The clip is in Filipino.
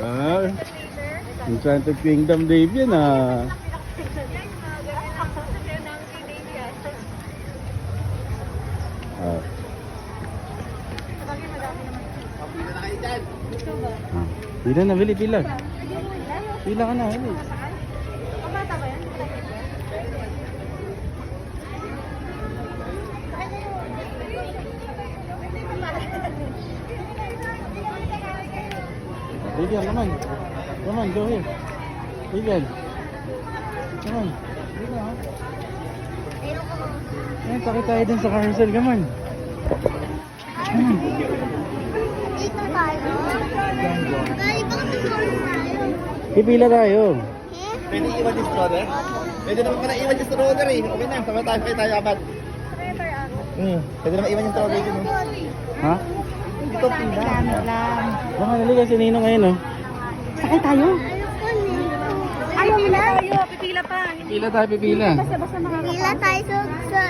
Ah, Enchanted Kingdom Dave yan ah. Ah. Ah. Pila na, Willie, pila. Pila ka na, Willie. Vivian, come on. Come on, go here. Vivian. Come on. Vivian. Ayan, sakit tayo dun sa carousel. Come on. Come on. Dito tayo. Dahil baka tutuloy tayo. Pipila tayo. Pwede iwan yung stroller? Pwede naman pala iwan yung stroller eh. Okay na, sama tayo kayo tayo abad. Pwede naman iwan yung stroller dun. Ha? Ito pila. Baka nali kasi Nino ngayon oh. Sakay tayo. Ayaw mo na. Pila tayo, pipila. Pila tayo sa